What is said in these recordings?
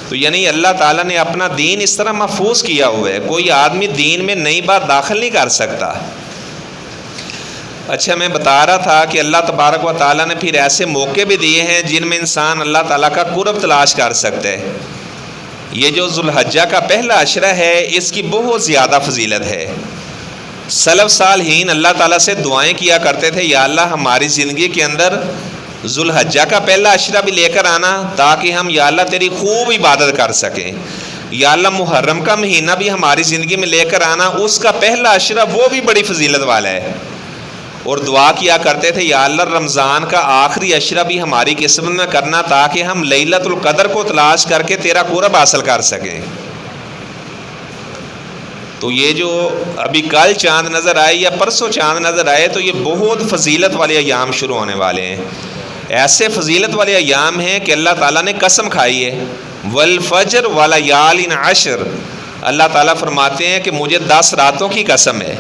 تو یعنی اللہ تعالیٰ نے اپنا دین اس طرح محفوظ کیا ہوا ہے، کوئی آدمی دین میں نئی بات داخل نہیں کر سکتا۔ اچھا، میں بتا رہا تھا کہ اللہ تبارک و تعالیٰ نے پھر ایسے موقع بھی دیے ہیں جن میں انسان اللہ تعالیٰ کا قرب تلاش کر سکتے ہیں۔ یہ جو ذو الحجہ کا پہلا عشرہ ہے، اس کی بہت زیادہ فضیلت ہے۔ سلف صالحین اللہ تعالیٰ سے دعائیں کیا کرتے تھے، یا اللہ ہماری زندگی کے اندر ذو الحجہ کا پہلا عشرہ بھی لے کر آنا تاکہ ہم یا اللہ تیری خوب عبادت کر سکیں، یا اللہ محرم کا مہینہ بھی ہماری زندگی میں لے کر آنا، اس کا پہلا عشرہ وہ بھی بڑی فضیلت والا ہے۔ اور دعا کیا کرتے تھے، یا اللہ رمضان کا آخری عشرہ بھی ہماری قسمت میں کرنا تاکہ ہم لیلۃ القدر کو تلاش کر کے تیرا قرب حاصل کر سکیں۔ تو یہ جو ابھی کل چاند نظر آئے یا پرسوں چاند نظر آئے، تو یہ بہت فضیلت والے ایام شروع ہونے والے ہیں۔ ایسے فضیلت والے ایام ہیں کہ اللہ تعالیٰ نے قسم کھائی ہے، والفجر ولیال عشر، اللہ تعالیٰ فرماتے ہیں کہ مجھے 10 راتوں کی قسم ہے۔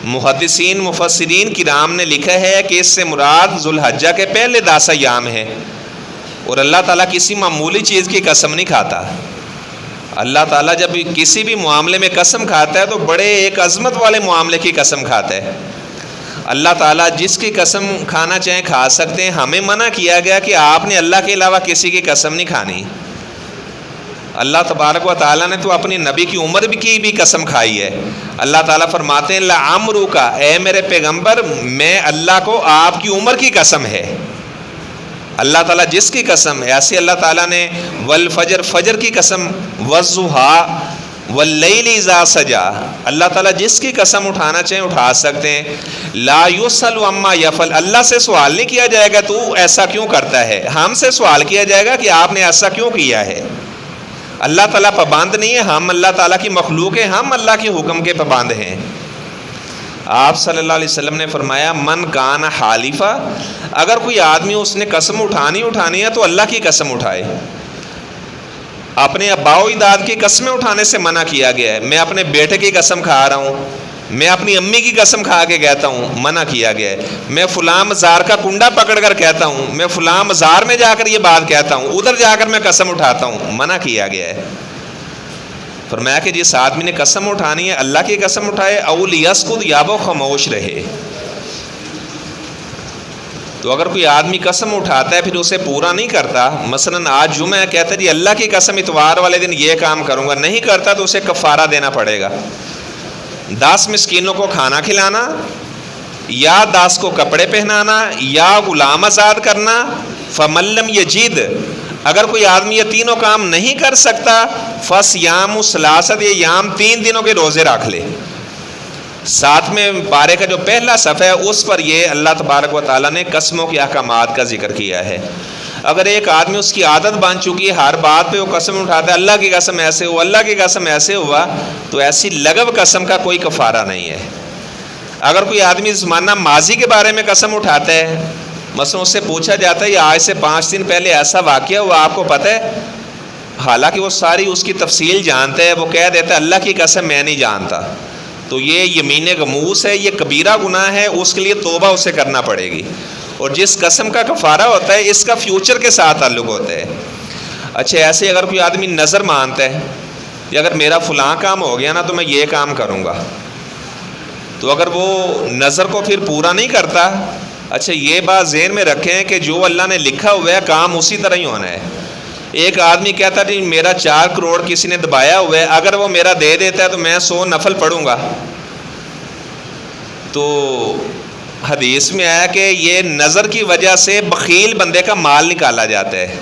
محدثین مفسرین کرام نے لکھا ہے کہ اس سے مراد ذو الحجہ کے پہلے 10 ایام ہیں، اور اللہ تعالیٰ کسی معمولی چیز کی قسم نہیں کھاتا۔ اللہ تعالیٰ جب کسی بھی معاملے میں قسم کھاتا ہے تو بڑے ایک عظمت والے معاملے کی قسم کھاتا ہے۔ اللہ تعالیٰ جس کی قسم کھانا چاہیں کھا سکتے ہیں، ہمیں منع کیا گیا کہ آپ نے اللہ کے علاوہ کسی کی قسم نہیں کھانی۔ اللہ تبارک و تعالیٰ نے تو اپنی نبی کی عمر کی بھی قسم کھائی ہے۔ اللہ تعالیٰ فرماتے ہیں لعمرک، اے میرے پیغمبر، میں اللہ کو آپ کی عمر کی قسم ہے۔ اللہ تعالیٰ جس کی قسم، ایسے اللہ تعالیٰ نے والفجر، فجر کی قسم، والضحیٰ واللیل اذا سجا، اللہ تعالیٰ جس کی قسم اٹھانا چاہیں اٹھا سکتے ہیں۔ لا یسأل عما یفعل، اللہ سے سوال نہیں کیا جائے گا تو ایسا کیوں کرتا ہے، ہم سے سوال کیا جائے گا کہ آپ نے ایسا کیوں کیا ہے۔ اللہ تعالیٰ پابند نہیں ہے، ہم اللہ تعالیٰ کی مخلوق ہیں، ہم اللہ کے حکم کے پابند ہیں۔ آپ صلی اللہ علیہ وسلم نے فرمایا من کان حالفا، اگر کوئی آدمی اس نے قسم اٹھانی ہے تو اللہ کی قسم اٹھائے۔ اپنے اباء و اجداد کی قسمیں اٹھانے سے منع کیا گیا ہے۔ میں اپنے بیٹے کی قسم کھا رہا ہوں، میں اپنی امی کی قسم کھا کے کہتا ہوں، منع کیا گیا ہے۔ میں فلاں مزار کا کنڈا پکڑ کر کہتا ہوں، میں فلاں مزار میں جا کر یہ بات کہتا ہوں، ادھر جا کر میں قسم اٹھاتا ہوں، منع کیا گیا ہے۔ فرمایا کہ جس آدمی نے قسم اٹھانی ہے اللہ کی قسم اٹھائے، او لیسکت، یا وہ خاموش رہے۔ تو اگر کوئی آدمی قسم اٹھاتا ہے پھر اسے پورا نہیں کرتا، مثلا آج جمعہ ہے، کہتا ہے جی اللہ کی قسم اتوار والے دن یہ کام کروں گا، نہیں کرتا تو اسے کفارہ دینا پڑے گا۔ 10 مسکینوں کو کھانا کھلانا، یا 10 کو کپڑے پہنانا، یا غلام آزاد کرنا۔ فمن لم یجد، اگر کوئی آدمی یہ تینوں کام نہیں کر سکتا، فصیام ثلاثۃ ایام، 3 دنوں کے روزے رکھ لے۔ 7ویں پارے کا جو پہلا صفحہ ہے اس پر یہ اللہ تبارک و تعالیٰ نے قسموں کے احکامات کا ذکر کیا ہے۔ اگر ایک آدمی اس کی عادت بن چکی ہے، ہر بات پہ وہ قسم اٹھاتا ہے اللہ کی قسم ایسے ہوا، اللہ کی قسم ایسے ہوا، تو ایسی لغو قسم کا کوئی کفارہ نہیں ہے۔ اگر کوئی آدمی زمانہ ماضی کے بارے میں قسم اٹھاتا ہے، مثلا اس سے پوچھا جاتا ہے یہ آج سے 5 دن پہلے ایسا واقعہ ہوا، آپ کو پتہ ہے، حالانکہ وہ ساری اس کی تفصیل جانتا ہے، وہ کہہ دیتا ہے اللہ کی قسم میں نہیں جانتا، تو یہ یمین غموس ہے، یہ کبیرہ گناہ ہے، اس کے لیے توبہ اسے کرنا پڑے گی۔ اور جس قسم کا کفارہ ہوتا ہے اس کا فیوچر کے ساتھ تعلق ہوتا ہے۔ اچھا، ایسے اگر کوئی آدمی نظر مانتا ہے کہ اگر میرا فلاں کام ہو گیا نا تو میں یہ کام کروں گا، تو اگر وہ نظر کو پھر پورا نہیں کرتا، اچھا یہ بات ذہن میں رکھیں کہ جو اللہ نے لکھا ہوا ہے کام اسی طرح ہی ہونا ہے۔ ایک آدمی کہتا ہے میرا 4 کروڑ کسی نے دبایا ہوا ہے، اگر وہ میرا دے دیتا ہے تو میں 100 نفل پڑھوں گا، تو حدیث میں آیا کہ یہ نظر کی وجہ سے بخیل بندے کا مال نکالا جاتا ہے۔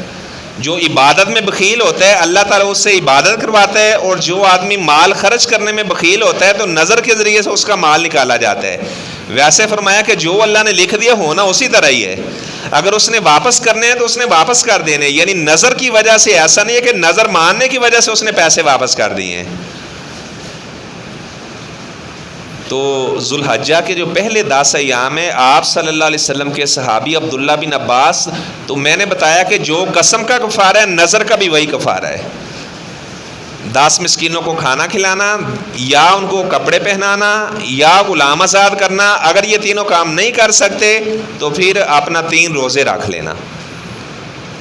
جو عبادت میں بخیل ہوتا ہے اللہ تعالیٰ اس سے عبادت کرواتا ہے، اور جو آدمی مال خرچ کرنے میں بخیل ہوتا ہے تو نظر کے ذریعے سے اس کا مال نکالا جاتا ہے۔ ویسے فرمایا کہ جو اللہ نے لکھ دیا ہونا اسی طرح ہی ہے، اگر اس نے واپس کرنے ہیں تو اس نے واپس کر دینے، یعنی نظر کی وجہ سے ایسا نہیں ہے کہ نظر ماننے کی وجہ سے اس نے پیسے واپس کر دیے ہیں۔ تو ذو الحجہ کے جو پہلے 10 ایام ہیں، آپ صلی اللہ علیہ وسلم کے صحابی عبداللہ بن عباس، تو میں نے بتایا کہ جو قسم کا کفارہ ہے نظر کا بھی وہی کفارہ ہے۔ 10 مسکینوں کو کھانا کھلانا، یا ان کو کپڑے پہنانا، یا غلام آزاد کرنا۔ اگر یہ تینوں کام نہیں کر سکتے تو پھر اپنا 3 روزے رکھ لینا۔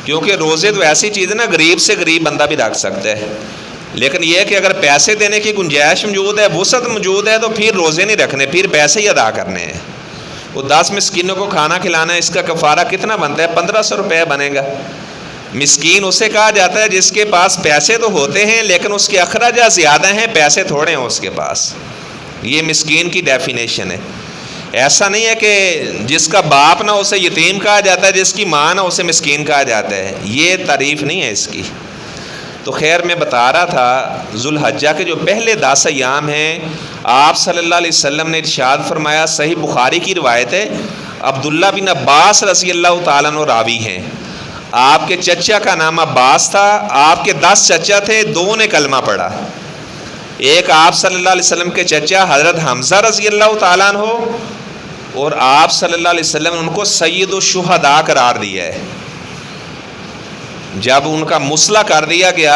کیونکہ روزے تو ایسی چیز ہے نا غریب سے غریب بندہ بھی رکھ سکتا ہے، لیکن یہ کہ اگر پیسے دینے کی گنجائش موجود ہے، وسعت موجود ہے، تو پھر روزے نہیں رکھنے، پھر پیسے ہی ادا کرنے ہیں۔ وہ 10 مسکینوں کو کھانا کھلانا ہے، اس کا کفارہ کتنا بنتا ہے؟ 1500 روپے بنے گا۔ مسکین اسے کہا جاتا ہے جس کے پاس پیسے تو ہوتے ہیں لیکن اس کے اخراجات زیادہ ہیں، پیسے تھوڑے ہیں اس کے پاس۔ یہ مسکین کی ڈیفینیشن ہے۔ ایسا نہیں ہے کہ جس کا باپ نہ اسے یتیم کہا جاتا ہے، جس کی ماں نہ اسے مسکین کہا جاتا ہے، یہ تعریف نہیں ہے اس کی۔ تو خیر میں بتا رہا تھا ذوالحجہ کے جو پہلے 10 ایام ہیں، آپ صلی اللہ علیہ وسلم نے ارشاد فرمایا، صحیح بخاری کی روایت ہے، عبداللہ بن عباس رضی اللہ تعالیٰ عنہ راوی ہیں، آپ کے چچا کا نام عباس تھا، آپ کے 10 چچا تھے، 2 نے کلمہ پڑھا۔ ایک آپ صلی اللہ علیہ وسلم کے چچا حضرت حمزہ رضی اللہ تعالیٰ عنہ، اور آپ صلی اللہ علیہ وسلم نے ان کو سید الشہداء قرار دیا ہے۔ جب ان کا مسئلہ کر دیا گیا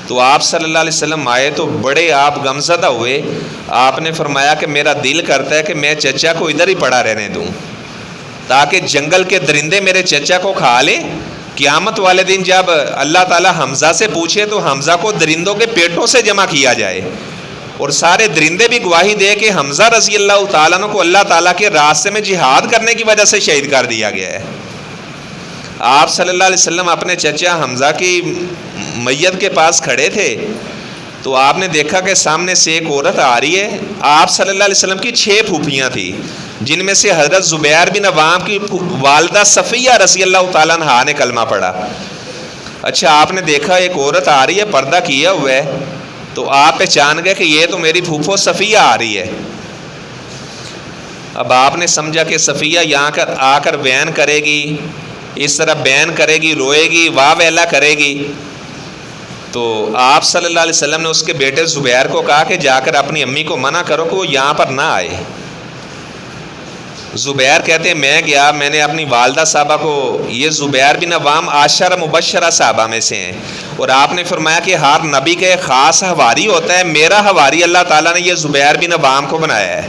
تو آپ صلی اللہ علیہ وسلم آئے تو بڑے آپ غمزدہ ہوئے۔ آپ نے فرمایا کہ میرا دل کرتا ہے کہ میں چچا کو ادھر ہی پڑا رہنے دوں تاکہ جنگل کے درندے میرے چچا کو کھا لیں۔ قیامت والے دن جب اللہ تعالیٰ حمزہ سے پوچھے تو حمزہ کو درندوں کے پیٹوں سے جمع کیا جائے اور سارے درندے بھی گواہی دے کہ حمزہ رضی اللہ تعالیٰ عنہ کو اللہ تعالیٰ کے راستے میں جہاد کرنے کی وجہ سے شہید کر دیا گیا ہے۔ آپ صلی اللہ علیہ وسلم اپنے چچا حمزہ کی میت کے پاس کھڑے تھے تو آپ نے دیکھا کہ سامنے سے ایک عورت آ رہی ہے۔ آپ صلی اللہ علیہ وسلم کی 6 پھوپھیاں تھیں، جن میں سے حضرت زبیر بن عوام کی والدہ صفیہ رضی اللہ تعالیٰ عنہا نے کلمہ پڑھا۔ اچھا آپ نے دیکھا ایک عورت آ رہی ہے، پردہ کیا ہوا ہے، تو آپ پہچان گئے کہ یہ تو میری پھوپھو صفیہ آ رہی ہے۔ اب آپ نے سمجھا کہ صفیہ یہاں آ کر بیان کرے گی، اس طرح بیان کرے گی، روئے گی، واہ ویلا کرے گی۔ تو آپ صلی اللہ علیہ وسلم نے اس کے بیٹے زبیر کو کہا کہ جا کر اپنی امی کو منع کرو کہ وہ یہاں پر نہ آئے۔ زبیر کہتے ہیں میں گیا، میں نے اپنی والدہ صاحبہ کو، یہ زبیر بن عوام عاشرہ مبشرہ صحابہ میں سے ہیں، اور آپ نے فرمایا کہ ہر نبی کا ایک خاص حواری ہوتا ہے، میرا حواری اللہ تعالیٰ نے یہ زبیر بن عوام کو بنایا ہے۔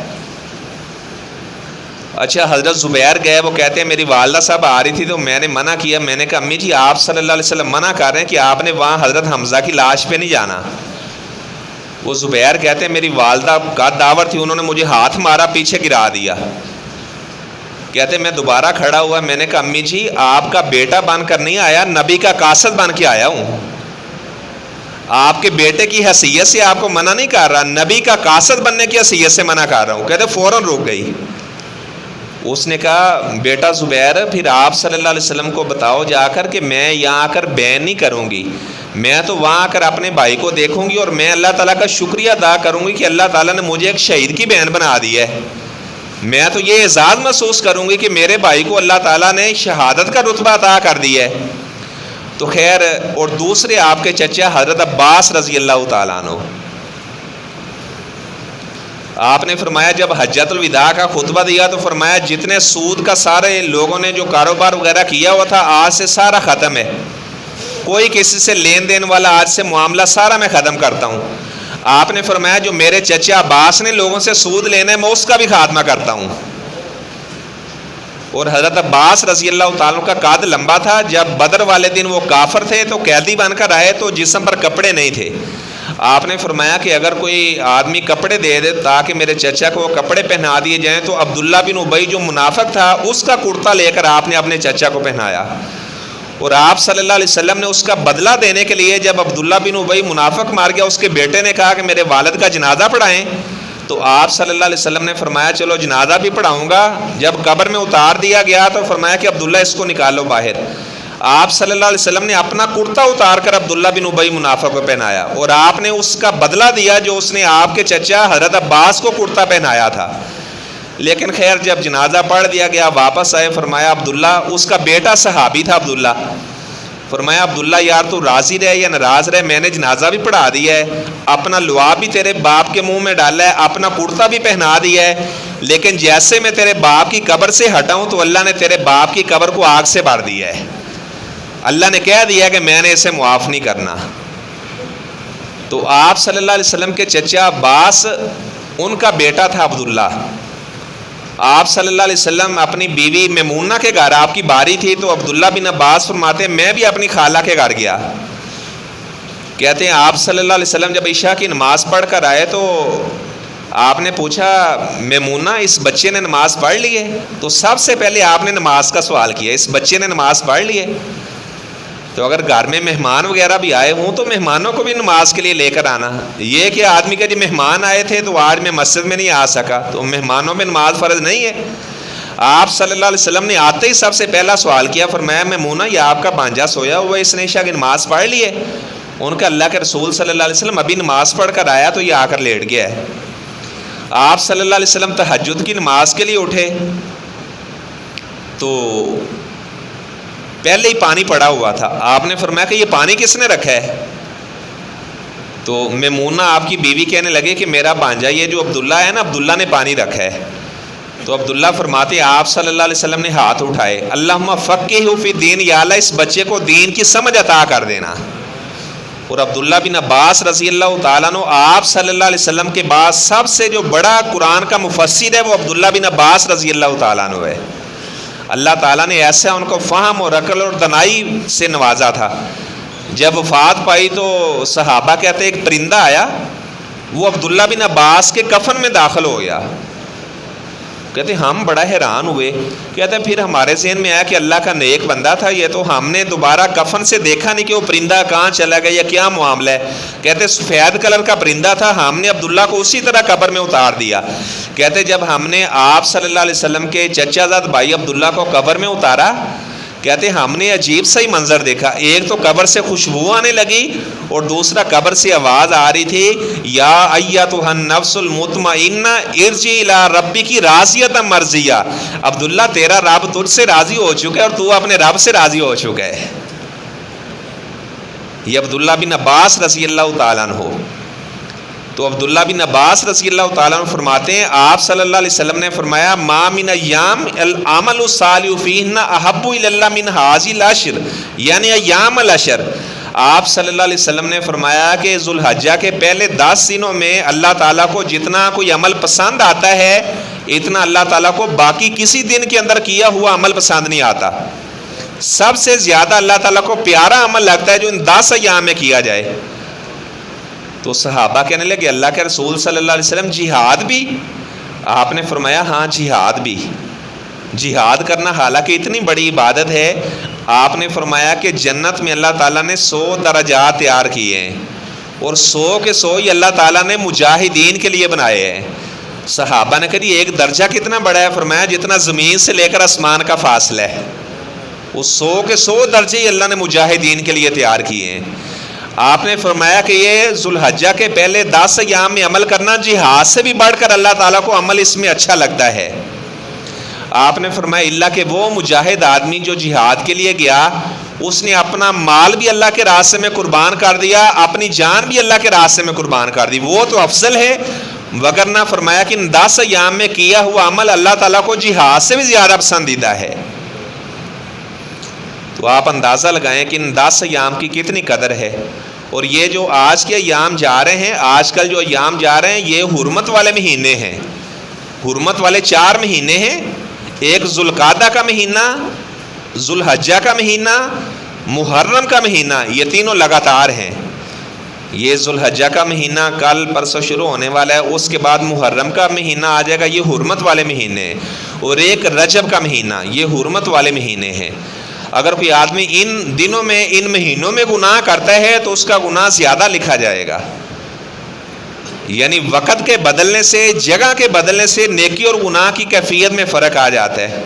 اچھا حضرت زبیر گئے، وہ کہتے ہیں میری والدہ صاحب آ رہی تھی تو میں نے منع کیا، میں نے کہا امی جی آپ صلی اللہ علیہ وسلم منع کر رہے ہیں کہ آپ نے وہاں حضرت حمزہ کی لاش پہ نہیں جانا۔ وہ زبیر کہتے ہیں میری والدہ کا دعوت تھی، انہوں نے مجھے ہاتھ مارا، پیچھے گرا دیا۔ کہتے ہیں میں دوبارہ کھڑا ہوا، میں نے کہا امی جی آپ کا بیٹا بن کر نہیں آیا، نبی کا قاصد بن کے آیا ہوں، آپ کے بیٹے کی حیثیت سے آپ کو منع نہیں کر رہا، نبی کا قاصد بننے کی حیثیت سے منع کر رہا ہوں۔ کہتے فوراً رک گئی۔ اس نے کہا بیٹا زبیر پھر آپ صلی اللہ علیہ وسلم کو بتاؤ جا کر کہ میں یہاں آ کر بیان نہیں کروں گی، میں تو وہاں آ کر اپنے بھائی کو دیکھوں گی اور میں اللہ تعالیٰ کا شکریہ ادا کروں گی کہ اللہ تعالیٰ نے مجھے ایک شہید کی بہن بنا دی ہے۔ میں تو یہ اعزاز محسوس کروں گی کہ میرے بھائی کو اللہ تعالیٰ نے شہادت کا رتبہ عطا کر دیا ہے۔ تو خیر، اور دوسرے آپ کے چچا حضرت عباس رضی اللہ تعالیٰ عنہ، آپ نے فرمایا جب حجۃ الوداع کا خطبہ دیا تو فرمایا جتنے سود کا سارے لوگوں نے جو کاروبار وغیرہ کیا ہوا تھا آج سے سارا ختم ہے، کوئی کسی سے لین دین والا آج سے معاملہ سارا میں ختم کرتا ہوں۔ آپ نے فرمایا جو میرے چچا عباس نے لوگوں سے سود لینا ہے میں اس کا بھی خاتمہ کرتا ہوں۔ اور حضرت عباس رضی اللہ تعالیٰ کا قد لمبا تھا، جب بدر والے دن وہ کافر تھے تو قیدی بن کر آئے تو جسم پر کپڑے نہیں تھے۔ آپ نے فرمایا کہ اگر کوئی آدمی کپڑے دے دے تاکہ میرے چچا کو وہ کپڑے پہنا دیے جائیں، تو عبداللہ بن ابی جو منافق تھا اس کا کرتا لے کر آپ نے اپنے چچا کو پہنایا، اور آپ صلی اللہ علیہ وسلم نے اس کا بدلہ دینے کے لیے جب عبداللہ بن ابی منافق مار گیا، اس کے بیٹے نے کہا کہ میرے والد کا جنازہ پڑھائیں، تو آپ صلی اللہ علیہ وسلم نے فرمایا چلو جنازہ بھی پڑھاؤں گا۔ جب قبر میں اتار دیا گیا تو فرمایا کہ عبداللہ اس کو نکالو باہر۔ آپ صلی اللہ علیہ وسلم نے اپنا کرتا اتار کر عبداللہ بن ابی منافق کو پہنایا، اور آپ نے اس کا بدلہ دیا جو اس نے آپ کے چچا حضرت عباس کو کرتا پہنایا تھا۔ لیکن خیر جب جنازہ پڑھ دیا گیا واپس آئے، فرمایا عبداللہ، اس کا بیٹا صحابی تھا عبداللہ، فرمایا عبداللہ یار تو راضی رہے یا ناراض رہے، میں نے جنازہ بھی پڑھا دیا ہے، اپنا لعاب بھی تیرے باپ کے منہ میں ڈالا ہے، اپنا کرتا بھی پہنا دیا ہے، لیکن جیسے میں تیرے باپ کی قبر سے ہٹاؤں تو اللہ نے تیرے باپ کی قبر کو آگ سے بھر دیا ہے، اللہ نے کہہ دیا کہ میں نے اسے معاف نہیں کرنا۔ تو آپ صلی اللہ علیہ وسلم کے چچا عباس ان کا بیٹا تھا عبداللہ۔ آپ صلی اللہ علیہ وسلم اپنی بیوی میمونہ کے گھر، آپ کی باری تھی، تو عبداللہ بن عباس فرماتے ہیں میں بھی اپنی خالہ کے گھر گیا. کہتے ہیں آپ صلی اللہ علیہ وسلم جب عشاء کی نماز پڑھ کر آئے تو آپ نے پوچھا میمونہ اس بچے نے نماز پڑھ لی ہے؟ تو سب سے پہلے آپ نے نماز کا سوال کیا، اس بچے نے نماز پڑھ لی ہے؟ تو اگر گھر میں مہمان وغیرہ بھی آئے ہوں تو مہمانوں کو بھی نماز کے لیے لے کر آنا. یہ کہ آدمی کا جی مہمان آئے تھے تو آج میں مسجد میں نہیں آ سکا، تو مہمانوں میں نماز فرض نہیں ہے. آپ صلی اللہ علیہ وسلم نے آتے ہی سب سے پہلا سوال کیا، فرمایا میمونہ یہ آپ کا بھانجا سویا ہوا ہے، اس نے عشاء کی نماز پڑھ لی ہے؟ ان کا اللہ کے رسول صلی اللہ علیہ وسلم ابھی نماز پڑھ کر آیا تو یہ آ کر لیٹ گیا ہے. آپ صلی اللہ علیہ وسلم تہجد کی نماز کے لیے اٹھے تو پہلے ہی پانی پڑا ہوا تھا. آپ نے فرمایا کہ یہ پانی کس نے رکھا ہے؟ تو میمونہ آپ کی بیوی کہنے لگے کہ میرا بھانجا یہ جو عبداللہ ہے نا، عبداللہ نے پانی رکھا ہے. تو عبداللہ فرماتے آپ صلی اللہ علیہ وسلم نے ہاتھ اٹھائے، اللہم فقہہ فی الدین، یا اللہ اس بچے کو دین کی سمجھ عطا کر دینا. اور عبداللہ بن عباس رضی اللہ تعالیٰ عنہ آپ صلی اللہ علیہ وسلم کے بعد سب سے جو بڑا قرآن کا مفسر ہے وہ عبداللہ بن عباس رضی اللہ تعالیٰ عنہ ہے. اللہ تعالیٰ نے ایسا ان کو فہم اور عقل اور دانائی سے نوازا تھا. جب وفات پائی تو صحابہ کہتے ایک پرندہ آیا، وہ عبداللہ بن عباس کے کفن میں داخل ہو گیا. کہتے ہم بڑا حیران ہوئے. کہتے پھر ہمارے ذہن میں آیا کہ اللہ کا نیک بندہ تھا یہ، تو ہم نے دوبارہ کفن سے دیکھا نہیں کہ وہ پرندہ کہاں چلا گیا یا کیا معاملہ ہے. کہتے سفید کلر کا پرندہ تھا، ہم نے عبداللہ کو اسی طرح قبر میں اتار دیا. کہتے جب ہم نے آپ صلی اللہ علیہ وسلم کے چچا زاد بھائی عبداللہ کو قبر میں اتارا، کہتے ہم نے عجیب سا ہی منظر دیکھا. ایک تو قبر سے خوشبو آنے لگی اور دوسرا قبر سے آواز آ رہی تھی، یا ایتھا النفس المطمئنہ ارجعی الی ربک راضیۃ مرضیہ. عبداللہ تیرا رب تجھ سے راضی ہو چکا ہے اور تو اپنے رب سے راضی ہو چکا ہے. یہ عبداللہ بن عباس رضی اللہ تعالیٰ عنہ. تو عبداللہ بن عباس رضی اللہ تعالیٰ عنہ فرماتے ہیں آپ صلی اللہ علیہ وسلم نے فرمایا ما من ایام العمل الصالح فیہن احب الی اللہ من ھذی العشر، یعنی ایام العشر. آپ صلی اللہ علیہ وسلم نے فرمایا کہ ذوالحجہ کے پہلے 10 دنوں میں اللہ تعالیٰ کو جتنا کوئی عمل پسند آتا ہے اتنا اللہ تعالیٰ کو باقی کسی دن کے اندر کیا ہوا عمل پسند نہیں آتا. سب سے زیادہ اللہ تعالیٰ کو پیارا عمل لگتا ہے جو ان 10 ایام میں کیا جائے. تو صحابہ کہنے لگے اللہ کے رسول صلی اللہ علیہ وسلم جہاد بھی؟ آپ نے فرمایا ہاں جہاد بھی. جہاد کرنا حالانکہ اتنی بڑی عبادت ہے. آپ نے فرمایا کہ جنت میں اللہ تعالیٰ نے 100 درجات تیار کیے ہیں اور 100 کے 100 ہی اللہ تعالیٰ نے مجاہدین کے لیے بنائے ہیں. صحابہ نے کہا ایک درجہ کتنا بڑا ہے؟ فرمایا جتنا زمین سے لے کر آسمان کا فاصلہ ہے. وہ 100 کے 100 درجے ہی اللہ نے مجاہدین کے لیے تیار کیے ہیں. آپ نے فرمایا کہ یہ ذوالحجہ کے پہلے 10 ایام میں عمل کرنا جہاد سے بھی بڑھ کر اللہ تعالیٰ کو عمل اس میں اچھا لگتا ہے. آپ نے فرمایا اللہ کہ وہ مجاہد آدمی جو جہاد کے لیے گیا اس نے اپنا مال بھی اللہ کے راستے میں قربان کر دیا، اپنی جان بھی اللہ کے راستے میں قربان کر دی، وہ تو افضل ہے. وگرنہ فرمایا کہ ان 10 ایام میں کیا ہوا عمل اللہ تعالیٰ کو جہاد سے بھی زیادہ پسندیدہ ہے. تو آپ اندازہ لگائیں کہ ان 10 ایام کی کتنی قدر ہے. اور یہ جو آج کے ایام جا رہے ہیں، آج کل جو ایام جا رہے ہیں، یہ حرمت والے مہینے ہیں. حرمت والے 4 مہینے ہیں. ایک ذوالقعدہ کا مہینہ، ذوالحجہ کا مہینہ، محرم کا مہینہ، یہ تینوں لگاتار ہیں. یہ ذوالحجہ کا مہینہ کل پرسوں شروع ہونے والا ہے، اس کے بعد محرم کا مہینہ آ جائے گا، یہ حرمت والے مہینے ہیں. اور ایک رجب کا مہینہ، یہ حرمت والے مہینے ہیں. اگر کوئی آدمی ان دنوں میں ان مہینوں میں گناہ کرتا ہے تو اس کا گناہ زیادہ لکھا جائے گا. یعنی وقت کے بدلنے سے، جگہ کے بدلنے سے نیکی اور گناہ کی کیفیت میں فرق آ جاتا ہے.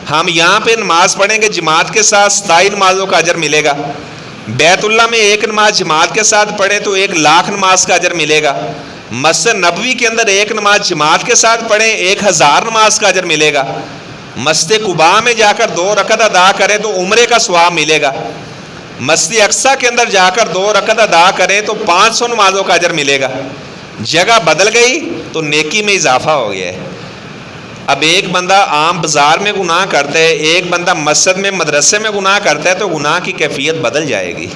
ہم یہاں پہ نماز پڑھیں گے جماعت کے ساتھ 27 نمازوں کا اجر ملے گا. بیت اللہ میں ایک نماز جماعت کے ساتھ پڑھیں تو 1,00,000 نماز کا اجر ملے گا. مسجد نبوی کے اندر ایک نماز جماعت کے ساتھ پڑھیں 1,000 نماز کا اجر ملے گا. مسجد قباء میں جا کر 2 رکعت ادا کریں تو عمرے کا ثواب ملے گا. مسجد اقصیٰ کے اندر جا کر 2 رکعت ادا کریں تو 500 نمازوں کا اجر ملے گا. جگہ بدل گئی تو نیکی میں اضافہ ہو گیا ہے. اب ایک بندہ عام بازار میں گناہ کرتا ہے، ایک بندہ مسجد میں مدرسے میں گناہ کرتا ہے تو گناہ کی کیفیت بدل جائے گی.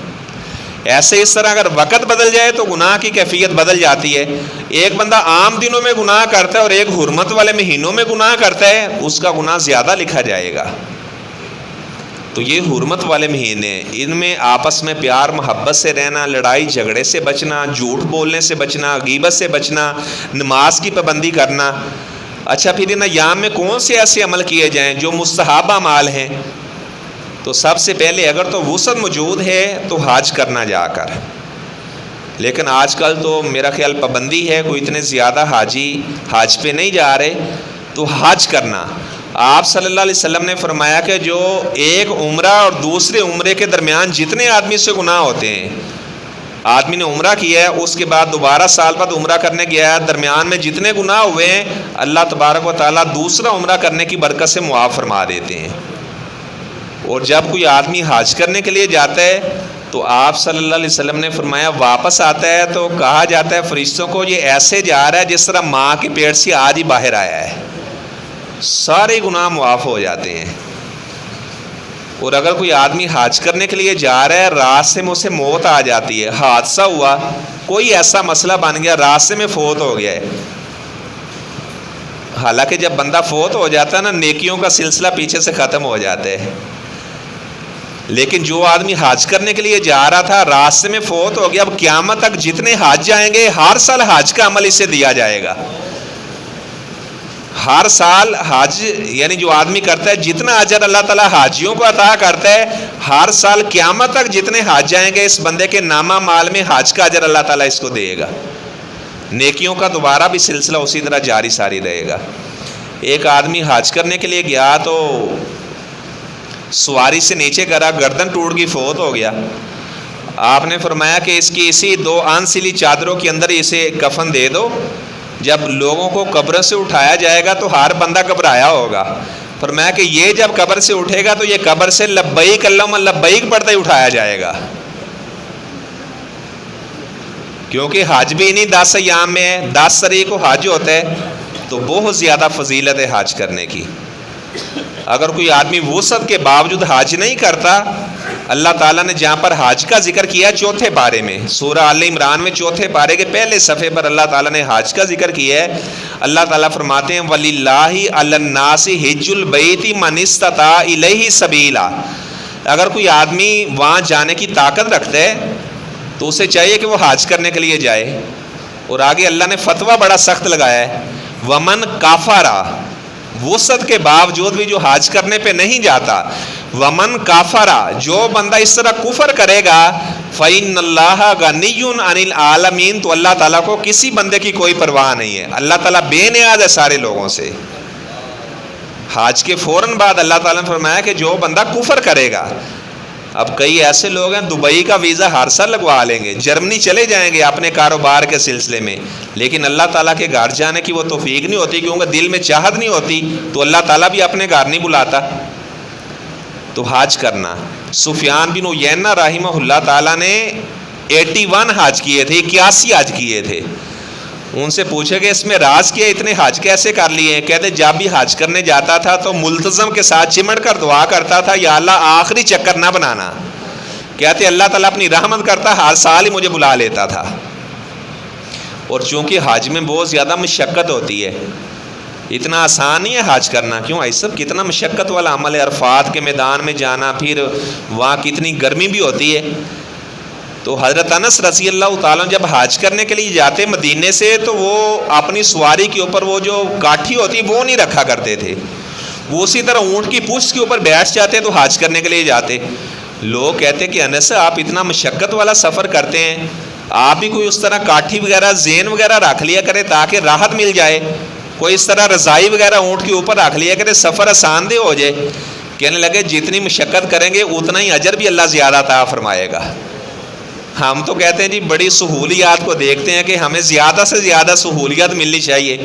ایسے اس طرح اگر وقت بدل جائے تو گناہ کی کیفیت بدل جاتی ہے. ایک بندہ عام دنوں میں گناہ کرتا ہے اور ایک حرمت والے مہینوں میں گناہ کرتا ہے، اس کا گناہ زیادہ لکھا جائے گا. تو یہ حرمت والے مہینے، ان میں آپس میں پیار محبت سے رہنا، لڑائی جھگڑے سے بچنا، جھوٹ بولنے سے بچنا، غیبت سے بچنا، نماز کی پابندی کرنا. اچھا پھر ان ایام میں کون سے ایسے عمل کیے جائیں جو مستحب اعمال ہیں؟ تو سب سے پہلے اگر تو وسعت موجود ہے تو حج کرنا جا کر. لیکن آج کل تو میرا خیال پابندی ہے، کوئی اتنے زیادہ حاجی حج پہ نہیں جا رہے، تو حج کرنا. آپ صلی اللہ علیہ وسلم نے فرمایا کہ جو ایک عمرہ اور دوسرے عمرے کے درمیان جتنے آدمی سے گناہ ہوتے ہیں، آدمی نے عمرہ کیا ہے اس کے بعد دوبارہ سال بعد عمرہ کرنے گیا ہے، درمیان میں جتنے گناہ ہوئے ہیں اللہ تبارک و تعالیٰ دوسرا عمرہ کرنے کی برکت سے معاف فرما دیتے ہیں. اور جب کوئی آدمی حج کرنے کے لیے جاتا ہے تو آپ صلی اللہ علیہ وسلم نے فرمایا واپس آتا ہے تو کہا جاتا ہے فرشتوں کو یہ ایسے جا رہا ہے جس طرح ماں کے پیٹ سے آج ہی باہر آیا ہے. سارے گناہ معاف ہو جاتے ہیں. اور اگر کوئی آدمی حج کرنے کے لیے جا رہا ہے، راستے میں اسے موت آ جاتی ہے، حادثہ ہوا، کوئی ایسا مسئلہ بن گیا، راستے میں فوت ہو گیا ہے. حالانکہ جب بندہ فوت ہو جاتا ہے نا، نیکیوں کا سلسلہ پیچھے سے ختم ہو جاتا ہے. لیکن جو آدمی حج کرنے کے لیے جا رہا تھا راستے میں فوت ہو گیا، اب قیامت تک جتنے حج جائیں گے ہر سال حج کا عمل اسے دیا جائے گا. ہر سال حج یعنی جو آدمی کرتا ہے جتنا اجر اللہ تعالیٰ حاجیوں کو عطا کرتا ہے، ہر سال قیامت تک جتنے حج جائیں گے اس بندے کے نامہ مال میں حج کا اجر اللہ تعالیٰ اس کو دے گا. نیکیوں کا دوبارہ بھی سلسلہ اسی طرح جاری ساری رہے گا. ایک آدمی حج کرنے کے لیے گیا تو سواری سے نیچے کرا، گردن ٹوٹ گئی، فوت ہو گیا. آپ نے فرمایا کہ اس کی اسی 2 انسلی چادروں کے اندر اسے کفن دے دو. جب لوگوں کو قبر سے اٹھایا جائے گا تو ہر بندہ گھبرایا ہوگا. فرمایا کہ یہ جب قبر سے اٹھے گا تو یہ قبر سے لبیک اللہم لبیک پڑھتے ہی اٹھایا جائے گا، کیونکہ حج بھی نہیں 10 ایام میں ہے، 10 تاریخ کو حج ہوتا ہے. تو بہت زیادہ فضیلت ہے حج کرنے کی. اگر کوئی آدمی وسعت کے باوجود حج نہیں کرتا، اللہ تعالیٰ نے جہاں پر حج کا ذکر کیا 4 پارے میں، سورہ آل عمران میں 4 پارے کے پہلے صفحے پر اللہ تعالیٰ نے حج کا ذکر کیا ہے. اللہ تعالیٰ فرماتے ہیں وَلِلَّهِ عَلَى النَّاسِ حِجُّ الْبَيْتِ مَنِ اسْتَطَاعَ إِلَيْهِ سَبِيلًا. اگر کوئی آدمی وہاں جانے کی طاقت رکھتا ہے تو اسے چاہیے کہ وہ حج کرنے کے لیے جائے. اور آگے اللہ نے فتویٰ بڑا سخت لگایا ہے، وَمَنْ كَفَرَ، وسعت کے باوجود بھی جو حج کرنے پہ نہیں جاتا، ومن کافرا، جو بندہ اس طرح کفر کرے گا، فإن اللہ غنی عن العالمین، تو اللہ تعالیٰ کو کسی بندے کی کوئی پرواہ نہیں ہے. اللہ تعالیٰ بے نیاز ہے سارے لوگوں سے. حج کے فوراً بعد اللہ تعالیٰ نے فرمایا کہ جو بندہ کفر کرے گا. اب کئی ایسے لوگ ہیں دبئی کا ویزا ہر سال لگوا لیں گے، جرمنی چلے جائیں گے اپنے کاروبار کے سلسلے میں، لیکن اللہ تعالیٰ کے گھر جانے کی وہ توفیق نہیں ہوتی کیونکہ دل میں چاہت نہیں ہوتی، تو اللہ تعالیٰ بھی اپنے گھر نہیں بلاتا. تو حج کرنا. سفیان بن عیینہ رحمہ اللہ تعالیٰ نے 81 حج کیے تھے، 81 حج کیے تھے. ان سے پوچھے کہ اس میں راز کیا، اتنے حج کیسے کر لیے؟ کہتے جب بھی حج کرنے جاتا تھا تو ملتزم کے ساتھ چمٹ کر دعا کرتا تھا، یا اللہ آخری چکر نہ بنانا. کہتے اللہ تعالیٰ اپنی رحمت کرتا، ہر سال ہی مجھے بلا لیتا تھا. اور چونکہ حج میں بہت زیادہ مشقت ہوتی ہے، اتنا آسان نہیں ہے حج کرنا. کیوں ایسا سب کتنا مشقت والا عمل ہے، عرفات کے میدان میں جانا، پھر وہاں کتنی گرمی بھی ہوتی ہے. تو حضرت انس رضی اللہ تعالیٰ جب حج کرنے کے لیے جاتے مدینے سے تو وہ اپنی سواری کے اوپر وہ جو کاٹھی ہوتی وہ نہیں رکھا کرتے تھے، وہ اسی طرح اونٹ کی پوچھ کے اوپر بیٹھ جاتے تو حج کرنے کے لیے جاتے. لوگ کہتے کہ انس آپ اتنا مشقت والا سفر کرتے ہیں، آپ بھی کوئی اس طرح کاٹھی وغیرہ زین وغیرہ رکھ لیا کرے تاکہ راحت مل جائے، کوئی اس طرح رضائی وغیرہ اونٹ کے اوپر رکھ لیا کرے، سفر آسان دہ ہو جائے. کہنے لگے جتنی مشقت کریں گے اتنا ہی اجر بھی اللہ زیادہ عطا فرمائے گا. ہم تو کہتے ہیں جی بڑی سہولیات کو دیکھتے ہیں کہ ہمیں زیادہ سے زیادہ سہولیات ملنی چاہیے.